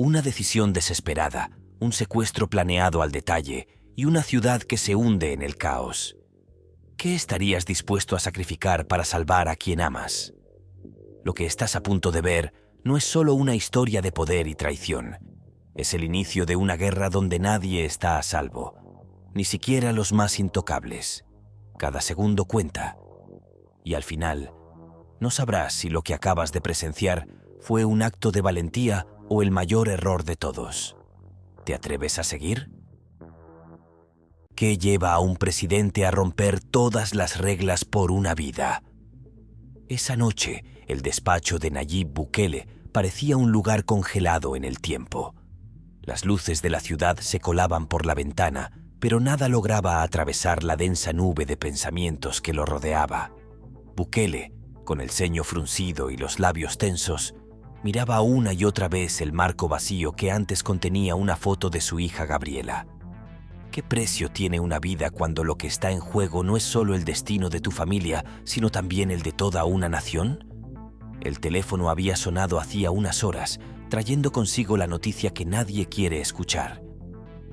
Una decisión desesperada, un secuestro planeado al detalle y una ciudad que se hunde en el caos. ¿Qué estarías dispuesto a sacrificar para salvar a quien amas? Lo que estás a punto de ver no es solo una historia de poder y traición. Es el inicio de una guerra donde nadie está a salvo, ni siquiera los más intocables. Cada segundo cuenta. Y al final, no sabrás si lo que acabas de presenciar fue un acto de valentía o el mayor error de todos. ¿Te atreves a seguir? ¿Qué lleva a un presidente a romper todas las reglas por una vida? Esa noche, el despacho de Nayib Bukele parecía un lugar congelado en el tiempo. Las luces de la ciudad se colaban por la ventana, pero nada lograba atravesar la densa nube de pensamientos que lo rodeaba. Bukele, con el ceño fruncido y los labios tensos, miraba una y otra vez el marco vacío que antes contenía una foto de su hija Gabriela. ¿Qué precio tiene una vida cuando lo que está en juego no es solo el destino de tu familia, sino también el de toda una nación? El teléfono había sonado hacía unas horas, trayendo consigo la noticia que nadie quiere escuchar.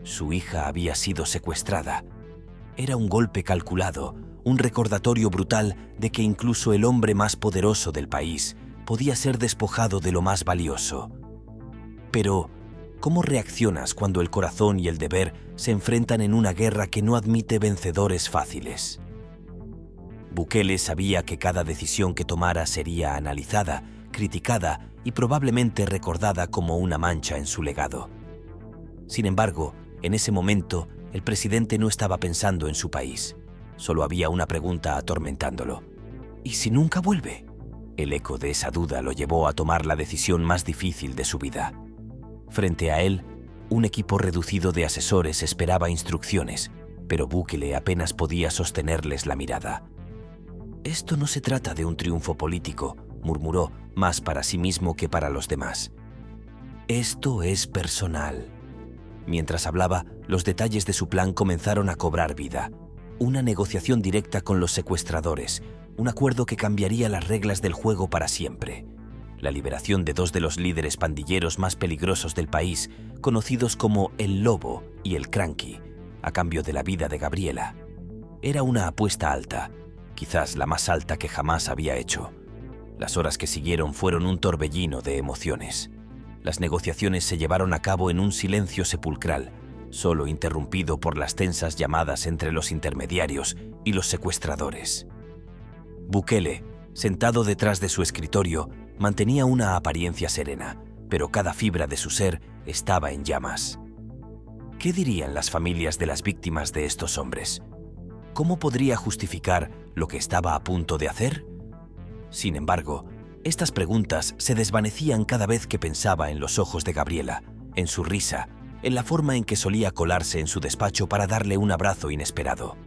Su hija había sido secuestrada. Era un golpe calculado, un recordatorio brutal de que incluso el hombre más poderoso del país podía ser despojado de lo más valioso. Pero, ¿cómo reaccionas cuando el corazón y el deber se enfrentan en una guerra que no admite vencedores fáciles? Bukele sabía que cada decisión que tomara sería analizada, criticada y probablemente recordada como una mancha en su legado. Sin embargo, en ese momento, el presidente no estaba pensando en su país. Solo había una pregunta atormentándolo. ¿Y si nunca vuelve? El eco de esa duda lo llevó a tomar la decisión más difícil de su vida. Frente a él, un equipo reducido de asesores esperaba instrucciones, pero Bukele apenas podía sostenerles la mirada. «Esto no se trata de un triunfo político», murmuró, más para sí mismo que para los demás. «Esto es personal». Mientras hablaba, los detalles de su plan comenzaron a cobrar vida. Una negociación directa con los secuestradores, un acuerdo que cambiaría las reglas del juego para siempre. La liberación de dos de los líderes pandilleros más peligrosos del país, conocidos como el Lobo y el Cranky, a cambio de la vida de Gabriela. Era una apuesta alta, quizás la más alta que jamás había hecho. Las horas que siguieron fueron un torbellino de emociones. Las negociaciones se llevaron a cabo en un silencio sepulcral, solo interrumpido por las tensas llamadas entre los intermediarios y los secuestradores. Bukele, sentado detrás de su escritorio, mantenía una apariencia serena, pero cada fibra de su ser estaba en llamas. ¿Qué dirían las familias de las víctimas de estos hombres? ¿Cómo podría justificar lo que estaba a punto de hacer? Sin embargo, estas preguntas se desvanecían cada vez que pensaba en los ojos de Gabriela, en su risa, en la forma en que solía colarse en su despacho para darle un abrazo inesperado.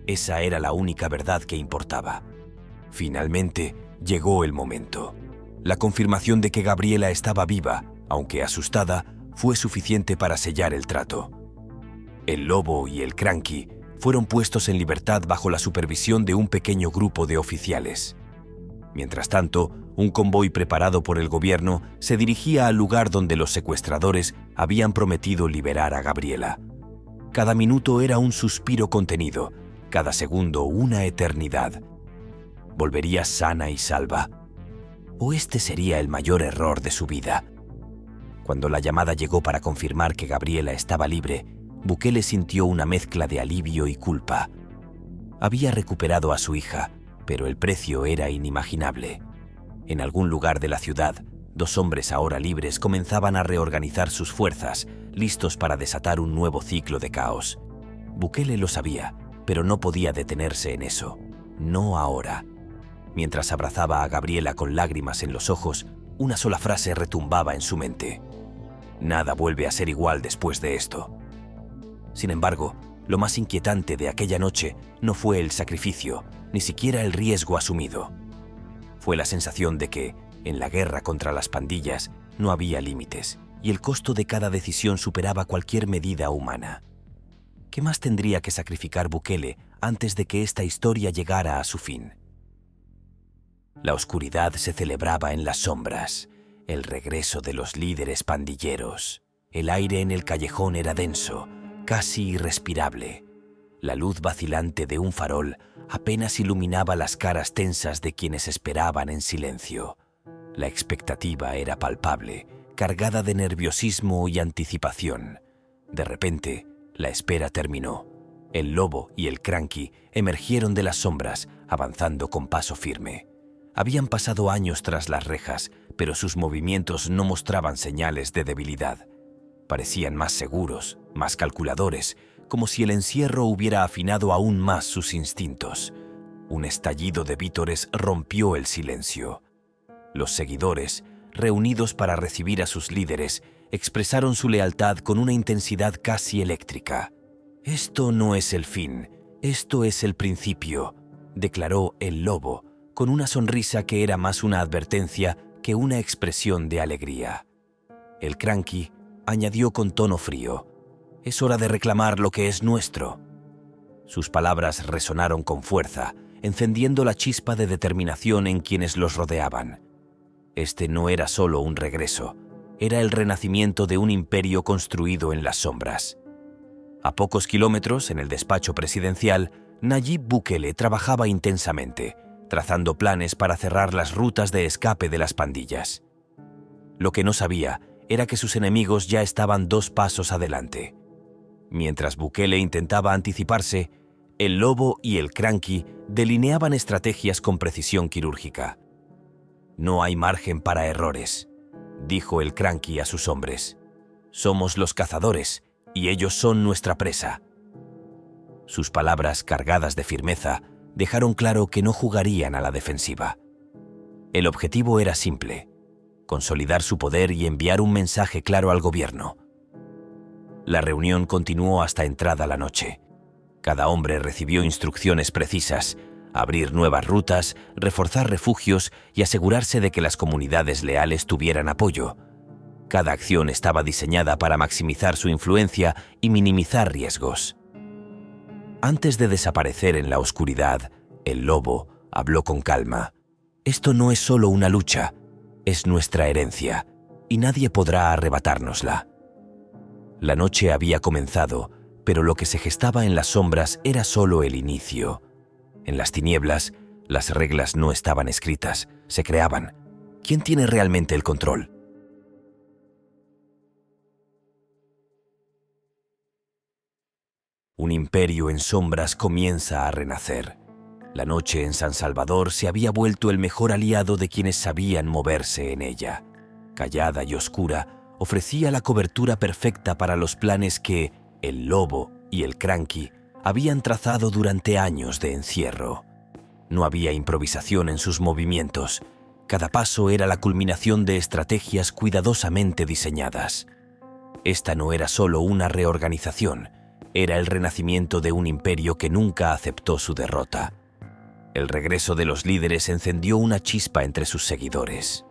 Esa era la única verdad que importaba. Finalmente, llegó el momento. La confirmación de que Gabriela estaba viva, aunque asustada, fue suficiente para sellar el trato. El Lobo y el Cranky fueron puestos en libertad bajo la supervisión de un pequeño grupo de oficiales. Mientras tanto, un convoy preparado por el gobierno se dirigía al lugar donde los secuestradores habían prometido liberar a Gabriela. Cada minuto era un suspiro contenido, cada segundo una eternidad. ¿Volvería sana y salva? ¿O este sería el mayor error de su vida? Cuando la llamada llegó para confirmar que Gabriela estaba libre, Bukele sintió una mezcla de alivio y culpa. Había recuperado a su hija, pero el precio era inimaginable. En algún lugar de la ciudad, dos hombres ahora libres comenzaban a reorganizar sus fuerzas, listos para desatar un nuevo ciclo de caos. Bukele lo sabía, pero no podía detenerse en eso. No ahora. Mientras abrazaba a Gabriela con lágrimas en los ojos, una sola frase retumbaba en su mente. Nada vuelve a ser igual después de esto. Sin embargo, lo más inquietante de aquella noche no fue el sacrificio, ni siquiera el riesgo asumido. Fue la sensación de que, en la guerra contra las pandillas, no había límites, y el costo de cada decisión superaba cualquier medida humana. ¿Qué más tendría que sacrificar Bukele antes de que esta historia llegara a su fin? La oscuridad se celebraba en las sombras. El regreso de los líderes pandilleros. El aire en el callejón era denso, casi irrespirable. La luz vacilante de un farol apenas iluminaba las caras tensas de quienes esperaban en silencio. La expectativa era palpable, cargada de nerviosismo y anticipación. De repente, la espera terminó. El lobo y el cranky emergieron de las sombras, avanzando con paso firme. Habían pasado años tras las rejas, pero sus movimientos no mostraban señales de debilidad. Parecían más seguros, más calculadores, como si el encierro hubiera afinado aún más sus instintos. Un estallido de vítores rompió el silencio. Los seguidores, reunidos para recibir a sus líderes, expresaron su lealtad con una intensidad casi eléctrica. «Esto no es el fin, esto es el principio», declaró el lobo, con una sonrisa que era más una advertencia que una expresión de alegría. El cranky añadió con tono frío: «Es hora de reclamar lo que es nuestro». Sus palabras resonaron con fuerza, encendiendo la chispa de determinación en quienes los rodeaban. Este no era solo un regreso, era el renacimiento de un imperio construido en las sombras. A pocos kilómetros, en el despacho presidencial, Nayib Bukele trabajaba intensamente, trazando planes para cerrar las rutas de escape de las pandillas. Lo que no sabía era que sus enemigos ya estaban 2 pasos adelante. Mientras Bukele intentaba anticiparse, el lobo y el cranky delineaban estrategias con precisión quirúrgica. «No hay margen para errores», dijo el cranky a sus hombres. «Somos los cazadores y ellos son nuestra presa». Sus palabras, cargadas de firmeza, dejaron claro que no jugarían a la defensiva. El objetivo era simple: consolidar su poder y enviar un mensaje claro al gobierno. La reunión continuó hasta entrada la noche. Cada hombre recibió instrucciones precisas: abrir nuevas rutas, reforzar refugios y asegurarse de que las comunidades leales tuvieran apoyo. Cada acción estaba diseñada para maximizar su influencia y minimizar riesgos. Antes de desaparecer en la oscuridad, el lobo habló con calma. «Esto no es solo una lucha, es nuestra herencia, y nadie podrá arrebatárnosla». La noche había comenzado, pero lo que se gestaba en las sombras era solo el inicio. En las tinieblas, las reglas no estaban escritas, se creaban. ¿Quién tiene realmente el control? Un imperio en sombras comienza a renacer. La noche en San Salvador se había vuelto el mejor aliado de quienes sabían moverse en ella. Callada y oscura, ofrecía la cobertura perfecta para los planes que el lobo y el cranky habían trazado durante años de encierro. No había improvisación en sus movimientos. Cada paso era la culminación de estrategias cuidadosamente diseñadas. Esta no era solo una reorganización, era el renacimiento de un imperio que nunca aceptó su derrota. El regreso de los líderes encendió una chispa entre sus seguidores.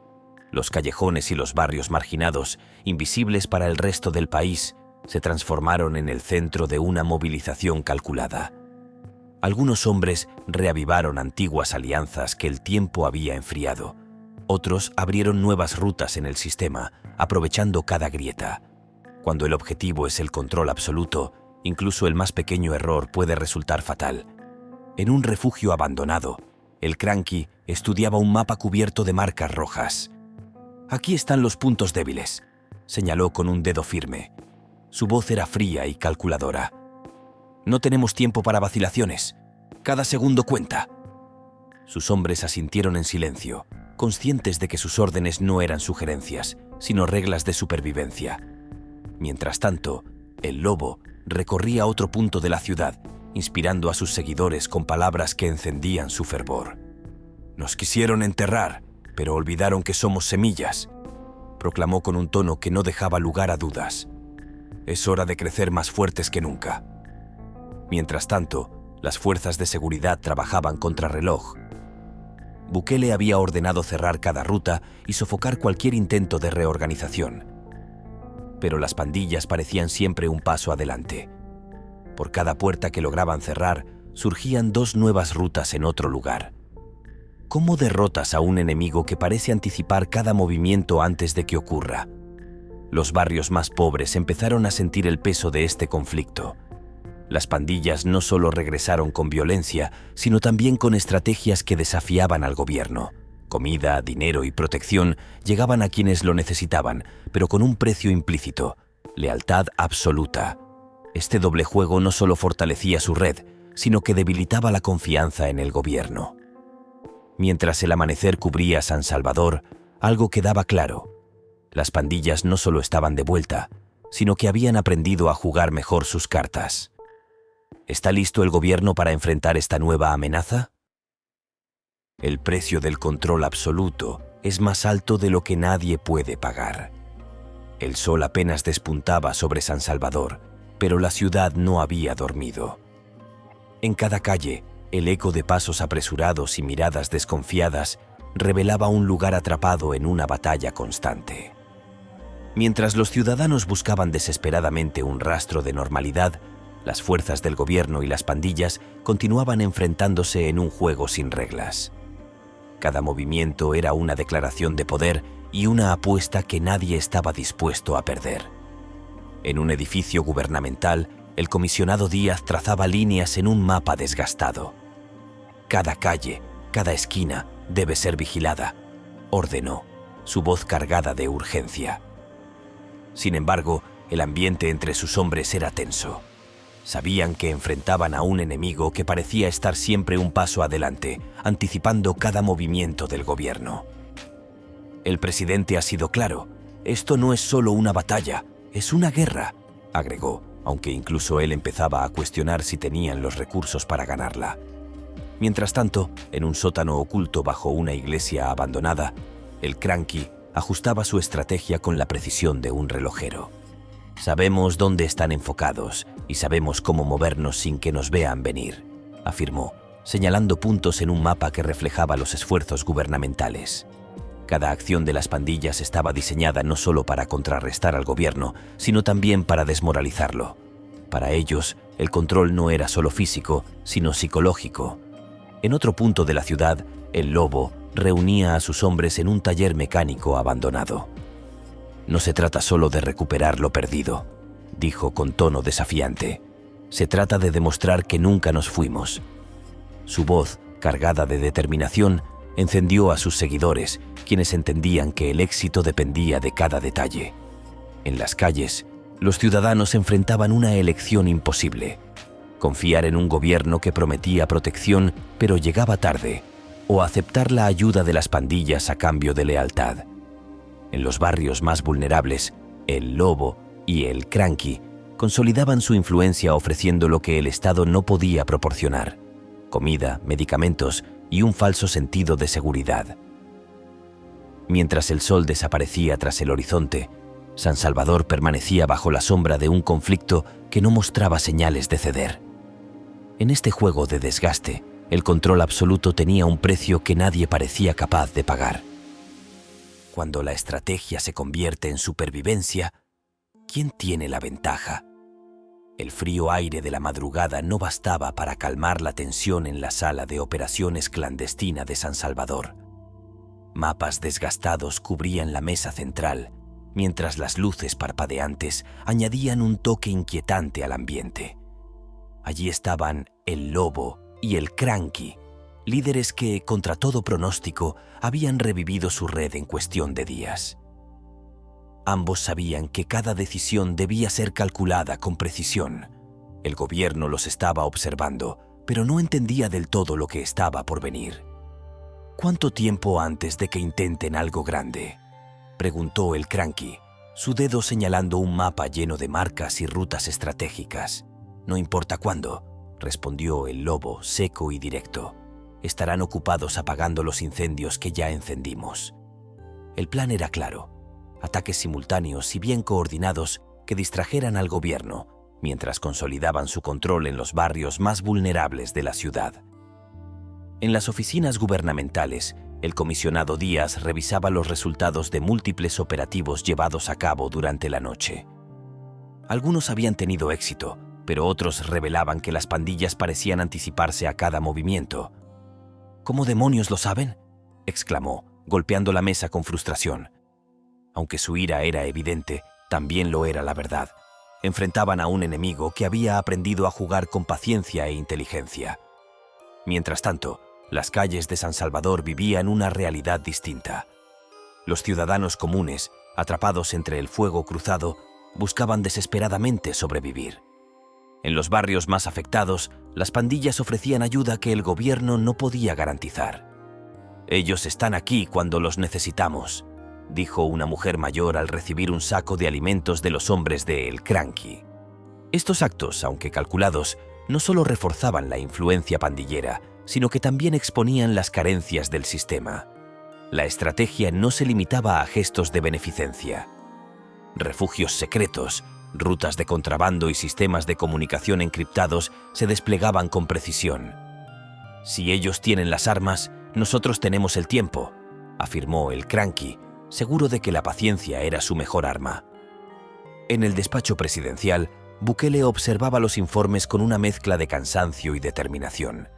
Los callejones y los barrios marginados, invisibles para el resto del país, se transformaron en el centro de una movilización calculada. Algunos hombres reavivaron antiguas alianzas que el tiempo había enfriado. Otros abrieron nuevas rutas en el sistema, aprovechando cada grieta. Cuando el objetivo es el control absoluto, incluso el más pequeño error puede resultar fatal. En un refugio abandonado, el cranky estudiaba un mapa cubierto de marcas rojas. «Aquí están los puntos débiles», señaló con un dedo firme. Su voz era fría y calculadora. «No tenemos tiempo para vacilaciones. Cada segundo cuenta». Sus hombres asintieron en silencio, conscientes de que sus órdenes no eran sugerencias, sino reglas de supervivencia. Mientras tanto, el lobo recorría otro punto de la ciudad, inspirando a sus seguidores con palabras que encendían su fervor. «Nos quisieron enterrar, pero olvidaron que somos semillas», proclamó con un tono que no dejaba lugar a dudas. «Es hora de crecer más fuertes que nunca». Mientras tanto, las fuerzas de seguridad trabajaban contrarreloj. Bukele había ordenado cerrar cada ruta y sofocar cualquier intento de reorganización. Pero las pandillas parecían siempre un paso adelante. Por cada puerta que lograban cerrar, surgían 2 nuevas rutas en otro lugar. ¿Cómo derrotas a un enemigo que parece anticipar cada movimiento antes de que ocurra? Los barrios más pobres empezaron a sentir el peso de este conflicto. Las pandillas no solo regresaron con violencia, sino también con estrategias que desafiaban al gobierno. Comida, dinero y protección llegaban a quienes lo necesitaban, pero con un precio implícito: lealtad absoluta. Este doble juego no solo fortalecía su red, sino que debilitaba la confianza en el gobierno. Mientras el amanecer cubría San Salvador, algo quedaba claro: las pandillas no solo estaban de vuelta, sino que habían aprendido a jugar mejor sus cartas. ¿Está listo el gobierno para enfrentar esta nueva amenaza? El precio del control absoluto es más alto de lo que nadie puede pagar. El sol apenas despuntaba sobre San Salvador, pero la ciudad no había dormido. En cada calle, el eco de pasos apresurados y miradas desconfiadas revelaba un lugar atrapado en una batalla constante. Mientras los ciudadanos buscaban desesperadamente un rastro de normalidad, las fuerzas del gobierno y las pandillas continuaban enfrentándose en un juego sin reglas. Cada movimiento era una declaración de poder y una apuesta que nadie estaba dispuesto a perder. En un edificio gubernamental, el comisionado Díaz trazaba líneas en un mapa desgastado. Cada calle, cada esquina debe ser vigilada, ordenó, su voz cargada de urgencia. Sin embargo, el ambiente entre sus hombres era tenso. Sabían que enfrentaban a un enemigo que parecía estar siempre un paso adelante, anticipando cada movimiento del gobierno. El presidente ha sido claro: esto no es solo una batalla, es una guerra, agregó, aunque incluso él empezaba a cuestionar si tenían los recursos para ganarla. Mientras tanto, en un sótano oculto bajo una iglesia abandonada, el Cranky ajustaba su estrategia con la precisión de un relojero. Sabemos dónde están enfocados y sabemos cómo movernos sin que nos vean venir, afirmó, señalando puntos en un mapa que reflejaba los esfuerzos gubernamentales. Cada acción de las pandillas estaba diseñada no solo para contrarrestar al gobierno, sino también para desmoralizarlo. Para ellos, el control no era solo físico, sino psicológico. En otro punto de la ciudad, el Lobo reunía a sus hombres en un taller mecánico abandonado. No se trata solo de recuperar lo perdido, dijo con tono desafiante. Se trata de demostrar que nunca nos fuimos. Su voz, cargada de determinación, encendió a sus seguidores, quienes entendían que el éxito dependía de cada detalle. En las calles, los ciudadanos enfrentaban una elección imposible: confiar en un gobierno que prometía protección pero llegaba tarde, o aceptar la ayuda de las pandillas a cambio de lealtad. En los barrios más vulnerables, el Lobo y el Cranky consolidaban su influencia ofreciendo lo que el Estado no podía proporcionar: comida, medicamentos y un falso sentido de seguridad. Mientras el sol desaparecía tras el horizonte, San Salvador permanecía bajo la sombra de un conflicto que no mostraba señales de ceder. En este juego de desgaste, el control absoluto tenía un precio que nadie parecía capaz de pagar. Cuando la estrategia se convierte en supervivencia, ¿quién tiene la ventaja? El frío aire de la madrugada no bastaba para calmar la tensión en la sala de operaciones clandestina de San Salvador. Mapas desgastados cubrían la mesa central, mientras las luces parpadeantes añadían un toque inquietante al ambiente. Allí estaban el Lobo y el Cranky, líderes que, contra todo pronóstico, habían revivido su red en cuestión de días. Ambos sabían que cada decisión debía ser calculada con precisión. El gobierno los estaba observando, pero no entendía del todo lo que estaba por venir. ¿Cuánto tiempo antes de que intenten algo grande?, preguntó el Cranky, su dedo señalando un mapa lleno de marcas y rutas estratégicas. No importa cuándo, respondió el Lobo, seco y directo. Estarán ocupados apagando los incendios que ya encendimos. El plan era claro: ataques simultáneos y bien coordinados que distrajeran al gobierno, mientras consolidaban su control en los barrios más vulnerables de la ciudad. En las oficinas gubernamentales, el comisionado Díaz revisaba los resultados de múltiples operativos llevados a cabo durante la noche. Algunos habían tenido éxito, pero otros revelaban que las pandillas parecían anticiparse a cada movimiento. ¿Cómo demonios lo saben?, exclamó, golpeando la mesa con frustración. Aunque su ira era evidente, también lo era la verdad. Enfrentaban a un enemigo que había aprendido a jugar con paciencia e inteligencia. Mientras tanto, las calles de San Salvador vivían una realidad distinta. Los ciudadanos comunes, atrapados entre el fuego cruzado, buscaban desesperadamente sobrevivir. En los barrios más afectados, las pandillas ofrecían ayuda que el gobierno no podía garantizar. «Ellos están aquí cuando los necesitamos», dijo una mujer mayor al recibir un saco de alimentos de los hombres de El Cranky. Estos actos, aunque calculados, no solo reforzaban la influencia pandillera, sino que también exponían las carencias del sistema. La estrategia no se limitaba a gestos de beneficencia. Refugios secretos, rutas de contrabando y sistemas de comunicación encriptados se desplegaban con precisión. «Si ellos tienen las armas, nosotros tenemos el tiempo», afirmó El Cranky, seguro de que la paciencia era su mejor arma. En el despacho presidencial, Bukele observaba los informes con una mezcla de cansancio y determinación.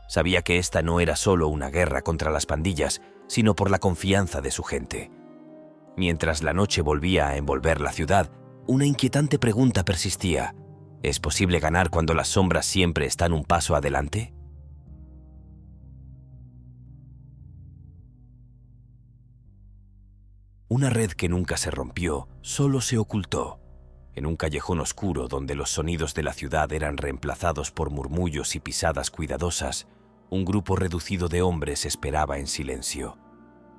Sabía que esta no era solo una guerra contra las pandillas, sino por la confianza de su gente. Mientras la noche volvía a envolver la ciudad, una inquietante pregunta persistía: ¿es posible ganar cuando las sombras siempre están un paso adelante? Una red que nunca se rompió, solo se ocultó. En un callejón oscuro donde los sonidos de la ciudad eran reemplazados por murmullos y pisadas cuidadosas, un grupo reducido de hombres esperaba en silencio.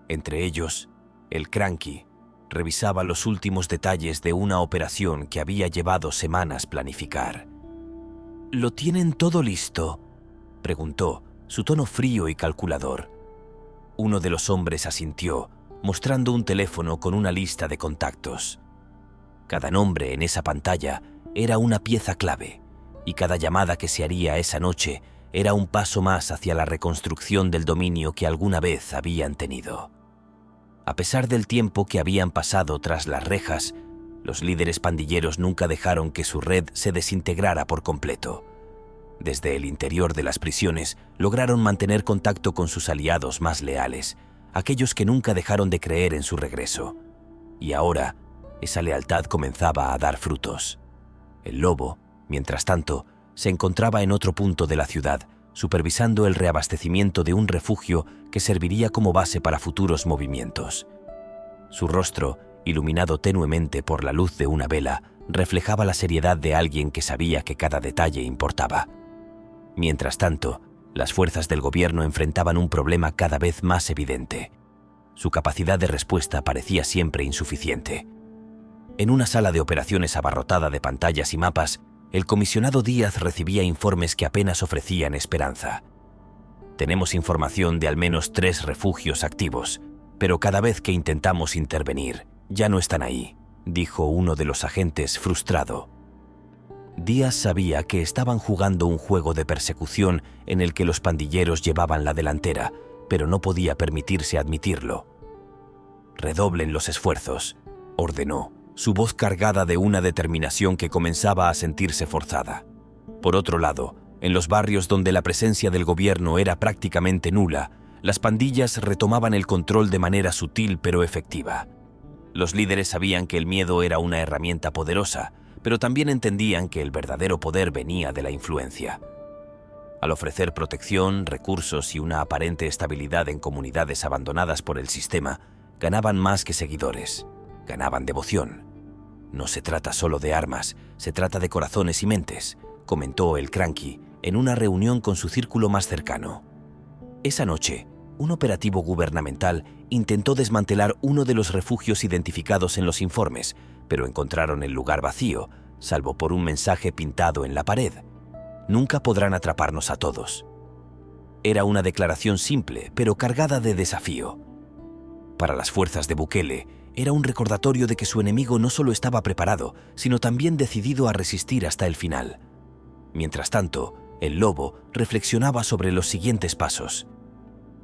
Entre ellos, El Cranky revisaba los últimos detalles de una operación que había llevado semanas planificar. «¿Lo tienen todo listo?», preguntó, su tono frío y calculador. Uno de los hombres asintió, mostrando un teléfono con una lista de contactos. Cada nombre en esa pantalla era una pieza clave, y cada llamada que se haría esa noche era un paso más hacia la reconstrucción del dominio que alguna vez habían tenido. A pesar del tiempo que habían pasado tras las rejas, los líderes pandilleros nunca dejaron que su red se desintegrara por completo. Desde el interior de las prisiones lograron mantener contacto con sus aliados más leales, aquellos que nunca dejaron de creer en su regreso. Y ahora, esa lealtad comenzaba a dar frutos. El lobo, mientras tanto, se encontraba en otro punto de la ciudad, supervisando el reabastecimiento de un refugio que serviría como base para futuros movimientos. Su rostro, iluminado tenuemente por la luz de una vela, reflejaba la seriedad de alguien que sabía que cada detalle importaba. Mientras tanto, las fuerzas del gobierno enfrentaban un problema cada vez más evidente. Su capacidad de respuesta parecía siempre insuficiente. En una sala de operaciones abarrotada de pantallas y mapas, el comisionado Díaz recibía informes que apenas ofrecían esperanza. «Tenemos información de al menos 3 refugios activos, pero cada vez que intentamos intervenir, ya no están ahí», dijo uno de los agentes frustrado. Díaz sabía que estaban jugando un juego de persecución en el que los pandilleros llevaban la delantera, pero no podía permitirse admitirlo. «Redoblen los esfuerzos», ordenó, su voz cargada de una determinación que comenzaba a sentirse forzada. Por otro lado, en los barrios donde la presencia del gobierno era prácticamente nula, las pandillas retomaban el control de manera sutil pero efectiva. Los líderes sabían que el miedo era una herramienta poderosa, pero también entendían que el verdadero poder venía de la influencia. Al ofrecer protección, recursos y una aparente estabilidad en comunidades abandonadas por el sistema, ganaban más que seguidores. Ganaban devoción. «No se trata solo de armas, se trata de corazones y mentes», comentó El Cranky en una reunión con su círculo más cercano. Esa noche, un operativo gubernamental intentó desmantelar uno de los refugios identificados en los informes, pero encontraron el lugar vacío, salvo por un mensaje pintado en la pared: «Nunca podrán atraparnos a todos». Era una declaración simple, pero cargada de desafío. Para las fuerzas de Bukele, era un recordatorio de que su enemigo no solo estaba preparado, sino también decidido a resistir hasta el final. Mientras tanto, el lobo reflexionaba sobre los siguientes pasos.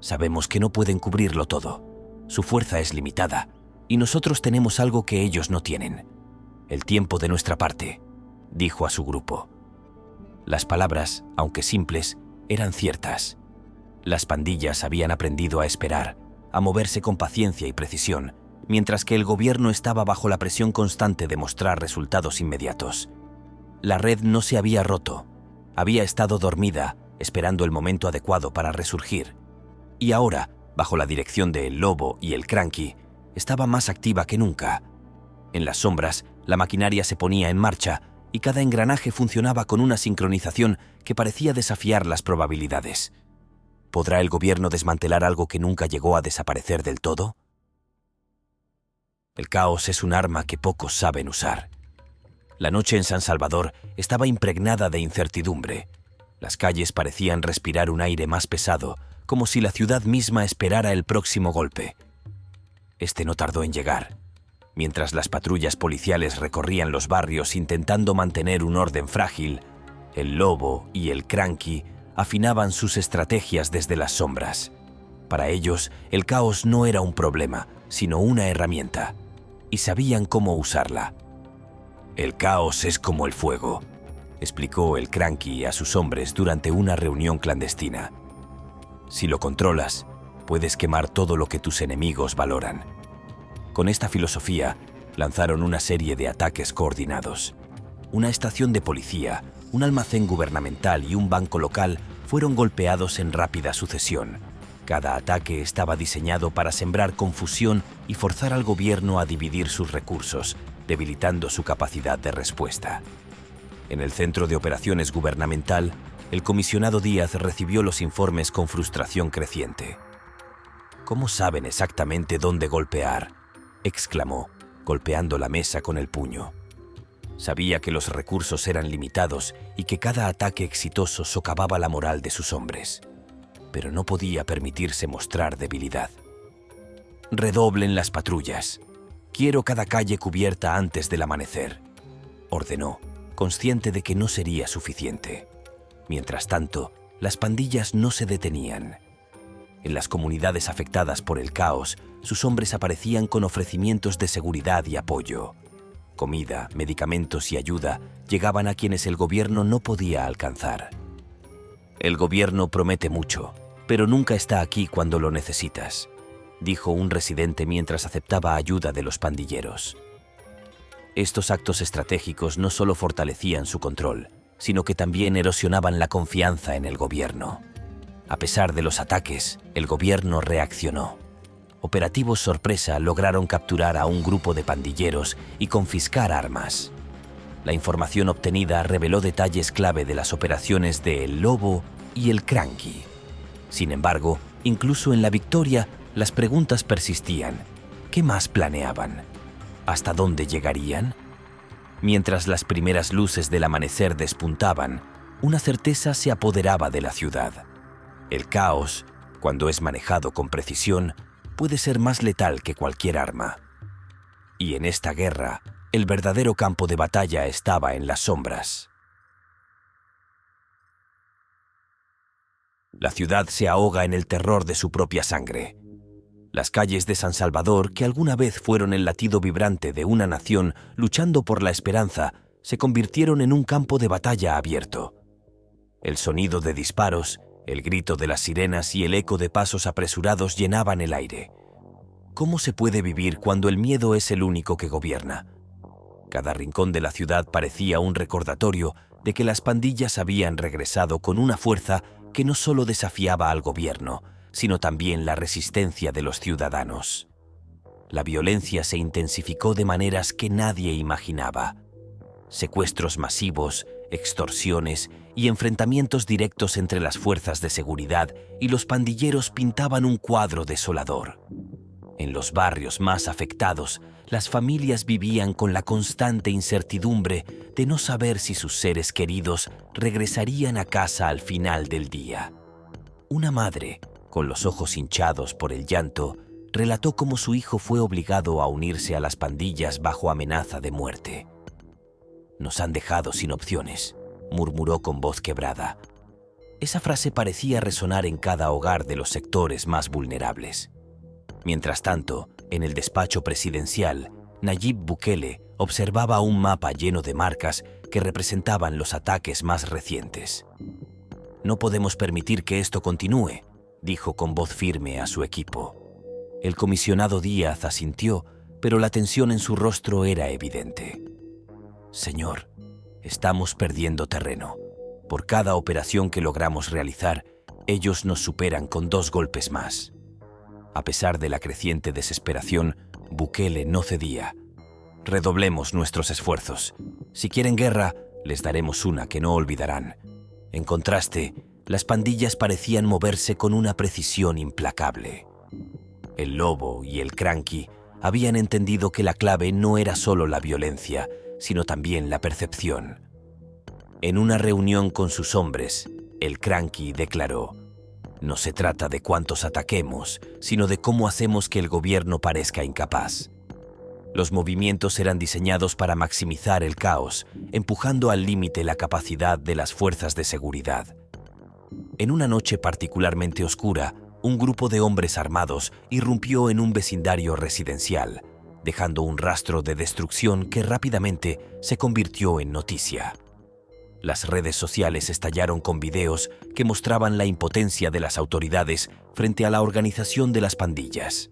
«Sabemos que no pueden cubrirlo todo. Su fuerza es limitada, y nosotros tenemos algo que ellos no tienen: el tiempo de nuestra parte», dijo a su grupo. Las palabras, aunque simples, eran ciertas. Las pandillas habían aprendido a esperar, a moverse con paciencia y precisión, mientras que el gobierno estaba bajo la presión constante de mostrar resultados inmediatos. La red no se había roto, había estado dormida, esperando el momento adecuado para resurgir. Y ahora, bajo la dirección de El Lobo y el Cranky, estaba más activa que nunca. En las sombras, la maquinaria se ponía en marcha y cada engranaje funcionaba con una sincronización que parecía desafiar las probabilidades. ¿Podrá el gobierno desmantelar algo que nunca llegó a desaparecer del todo? El caos es un arma que pocos saben usar. La noche en San Salvador estaba impregnada de incertidumbre. Las calles parecían respirar un aire más pesado, como si la ciudad misma esperara el próximo golpe. Este no tardó en llegar. Mientras las patrullas policiales recorrían los barrios intentando mantener un orden frágil, el Lobo y el Cranky afinaban sus estrategias desde las sombras. Para ellos, el caos no era un problema, sino una herramienta, y sabían cómo usarla. «El caos es como el fuego», explicó el Cranky a sus hombres durante una reunión clandestina. «Si lo controlas, puedes quemar todo lo que tus enemigos valoran». Con esta filosofía, lanzaron una serie de ataques coordinados. Una estación de policía, un almacén gubernamental y un banco local fueron golpeados en rápida sucesión. Cada ataque estaba diseñado para sembrar confusión y forzar al gobierno a dividir sus recursos, debilitando su capacidad de respuesta. En el centro de operaciones gubernamental, el comisionado Díaz recibió los informes con frustración creciente. «¿Cómo saben exactamente dónde golpear?», exclamó, golpeando la mesa con el puño. Sabía que los recursos eran limitados y que cada ataque exitoso socavaba la moral de sus hombres, pero no podía permitirse mostrar debilidad. «Redoblen las patrullas. Quiero cada calle cubierta antes del amanecer», ordenó, consciente de que no sería suficiente. Mientras tanto, las pandillas no se detenían. En las comunidades afectadas por el caos, sus hombres aparecían con ofrecimientos de seguridad y apoyo. Comida, medicamentos y ayuda llegaban a quienes el gobierno no podía alcanzar. «El gobierno promete mucho, pero nunca está aquí cuando lo necesitas», dijo un residente mientras aceptaba ayuda de los pandilleros. Estos actos estratégicos no solo fortalecían su control, sino que también erosionaban la confianza en el gobierno. A pesar de los ataques, el gobierno reaccionó. Operativos sorpresa lograron capturar a un grupo de pandilleros y confiscar armas. La información obtenida reveló detalles clave de las operaciones de El Lobo y el Cranky. Sin embargo, incluso en la victoria, las preguntas persistían. ¿Qué más planeaban? ¿Hasta dónde llegarían? Mientras las primeras luces del amanecer despuntaban, una certeza se apoderaba de la ciudad. El caos, cuando es manejado con precisión, puede ser más letal que cualquier arma. Y en esta guerra, el verdadero campo de batalla estaba en las sombras. La ciudad se ahoga en el terror de su propia sangre. Las calles de San Salvador, que alguna vez fueron el latido vibrante de una nación luchando por la esperanza, se convirtieron en un campo de batalla abierto. El sonido de disparos, el grito de las sirenas y el eco de pasos apresurados llenaban el aire. ¿Cómo se puede vivir cuando el miedo es el único que gobierna? Cada rincón de la ciudad parecía un recordatorio de que las pandillas habían regresado con una fuerza que no solo desafiaba al gobierno, sino también la resistencia de los ciudadanos. La violencia se intensificó de maneras que nadie imaginaba. Secuestros masivos, extorsiones y enfrentamientos directos entre las fuerzas de seguridad y los pandilleros pintaban un cuadro desolador. En los barrios más afectados, las familias vivían con la constante incertidumbre de no saber si sus seres queridos regresarían a casa al final del día. Una madre, con los ojos hinchados por el llanto, relató cómo su hijo fue obligado a unirse a las pandillas bajo amenaza de muerte. «Nos han dejado sin opciones», murmuró con voz quebrada. Esa frase parecía resonar en cada hogar de los sectores más vulnerables. Mientras tanto, en el despacho presidencial, Nayib Bukele observaba un mapa lleno de marcas que representaban los ataques más recientes. «No podemos permitir que esto continúe», dijo con voz firme a su equipo. El comisionado Díaz asintió, pero la tensión en su rostro era evidente. Señor, estamos perdiendo terreno. Por cada operación que logramos realizar, ellos nos superan con 2 golpes más. A pesar de la creciente desesperación, Bukele no cedía. Redoblemos nuestros esfuerzos. Si quieren guerra, les daremos una que no olvidarán. En contraste, las pandillas parecían moverse con una precisión implacable. El Lobo y el Cranky habían entendido que la clave no era solo la violencia, sino también la percepción. En una reunión con sus hombres, el Cranky declaró: no se trata de cuántos ataquemos, sino de cómo hacemos que el gobierno parezca incapaz. Los movimientos eran diseñados para maximizar el caos, empujando al límite la capacidad de las fuerzas de seguridad. En una noche particularmente oscura, un grupo de hombres armados irrumpió en un vecindario residencial, dejando un rastro de destrucción que rápidamente se convirtió en noticia. Las redes sociales estallaron con videos que mostraban la impotencia de las autoridades frente a la organización de las pandillas.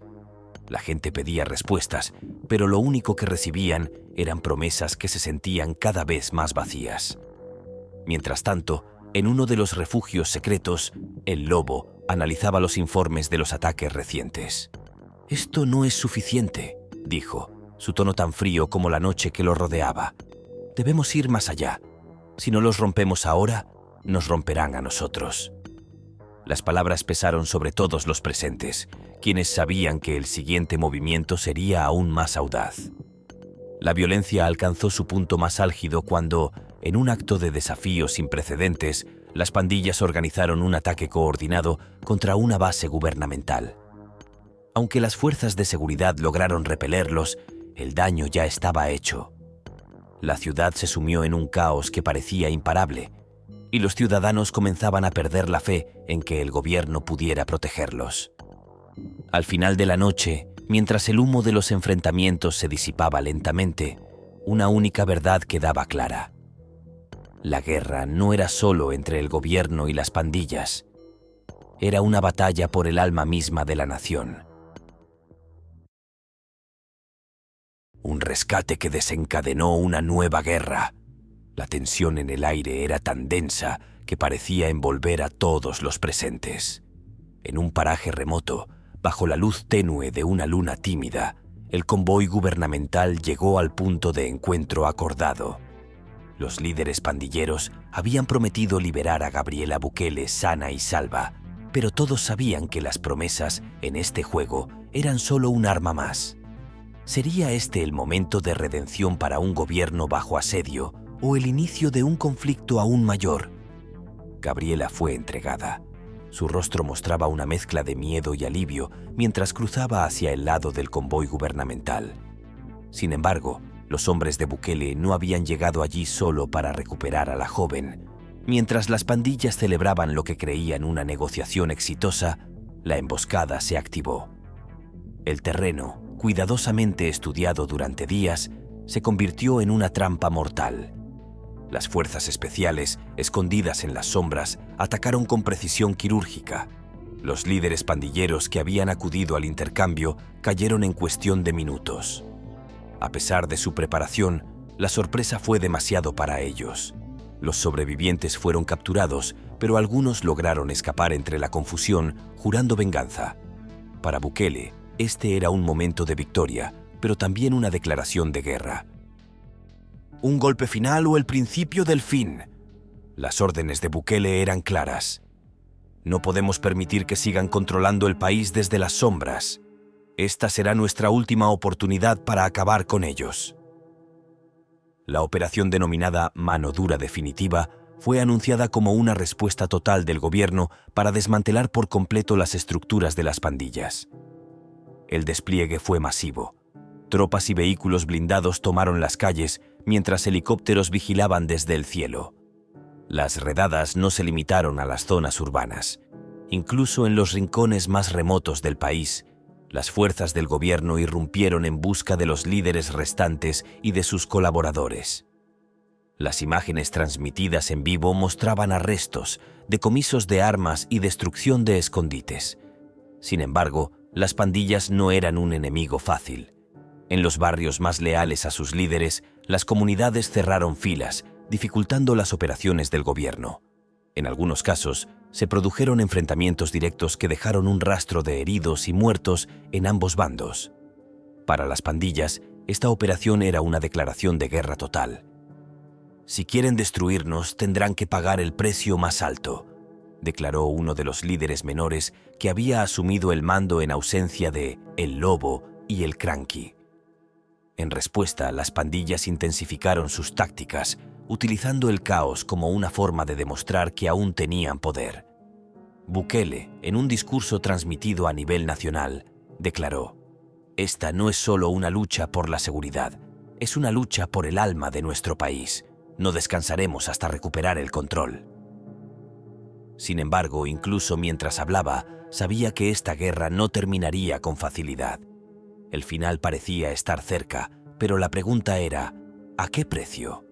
La gente pedía respuestas, pero lo único que recibían eran promesas que se sentían cada vez más vacías. Mientras tanto, en uno de los refugios secretos, el Lobo analizaba los informes de los ataques recientes. «Esto no es suficiente», dijo, su tono tan frío como la noche que lo rodeaba. «Debemos ir más allá. Si no los rompemos ahora, nos romperán a nosotros». Las palabras pesaron sobre todos los presentes, quienes sabían que el siguiente movimiento sería aún más audaz. La violencia alcanzó su punto más álgido cuando, en un acto de desafío sin precedentes, las pandillas organizaron un ataque coordinado contra una base gubernamental. Aunque las fuerzas de seguridad lograron repelerlos, el daño ya estaba hecho. La ciudad se sumió en un caos que parecía imparable, y los ciudadanos comenzaban a perder la fe en que el gobierno pudiera protegerlos. Al final de la noche, mientras el humo de los enfrentamientos se disipaba lentamente, una única verdad quedaba clara. La guerra no era solo entre el gobierno y las pandillas. Era una batalla por el alma misma de la nación. Un rescate que desencadenó una nueva guerra. La tensión en el aire era tan densa que parecía envolver a todos los presentes. En un paraje remoto, bajo la luz tenue de una luna tímida, el convoy gubernamental llegó al punto de encuentro acordado. Los líderes pandilleros habían prometido liberar a Gabriela Bukele sana y salva, pero todos sabían que las promesas en este juego eran solo un arma más. ¿Sería este el momento de redención para un gobierno bajo asedio o el inicio de un conflicto aún mayor? Gabriela fue entregada. Su rostro mostraba una mezcla de miedo y alivio mientras cruzaba hacia el lado del convoy gubernamental. Sin embargo, los hombres de Bukele no habían llegado allí solo para recuperar a la joven. Mientras las pandillas celebraban lo que creían una negociación exitosa, la emboscada se activó. El terreno, cuidadosamente estudiado durante días, se convirtió en una trampa mortal. Las fuerzas especiales, escondidas en las sombras, atacaron con precisión quirúrgica. Los líderes pandilleros que habían acudido al intercambio cayeron en cuestión de minutos. A pesar de su preparación, la sorpresa fue demasiado para ellos. Los sobrevivientes fueron capturados, pero algunos lograron escapar entre la confusión, jurando venganza. Para Bukele, este era un momento de victoria, pero también una declaración de guerra. ¿Un golpe final o el principio del fin? Las órdenes de Bukele eran claras. No podemos permitir que sigan controlando el país desde las sombras. Esta será nuestra última oportunidad para acabar con ellos. La operación denominada Mano Dura Definitiva fue anunciada como una respuesta total del gobierno para desmantelar por completo las estructuras de las pandillas. El despliegue fue masivo. Tropas y vehículos blindados tomaron las calles mientras helicópteros vigilaban desde el cielo. Las redadas no se limitaron a las zonas urbanas. Incluso en los rincones más remotos del país, las fuerzas del gobierno irrumpieron en busca de los líderes restantes y de sus colaboradores. Las imágenes transmitidas en vivo mostraban arrestos, decomisos de armas y destrucción de escondites. Sin embargo, las pandillas no eran un enemigo fácil. En los barrios más leales a sus líderes, las comunidades cerraron filas, dificultando las operaciones del gobierno. En algunos casos, se produjeron enfrentamientos directos que dejaron un rastro de heridos y muertos en ambos bandos. Para las pandillas, esta operación era una declaración de guerra total. «Si quieren destruirnos, tendrán que pagar el precio más alto», declaró uno de los líderes menores que había asumido el mando en ausencia de El Lobo y el Cranky. En respuesta, las pandillas intensificaron sus tácticas, utilizando el caos como una forma de demostrar que aún tenían poder. Bukele, en un discurso transmitido a nivel nacional, declaró: «Esta no es solo una lucha por la seguridad, es una lucha por el alma de nuestro país. No descansaremos hasta recuperar el control». Sin embargo, incluso mientras hablaba, sabía que esta guerra no terminaría con facilidad. El final parecía estar cerca, pero la pregunta era: ¿a qué precio?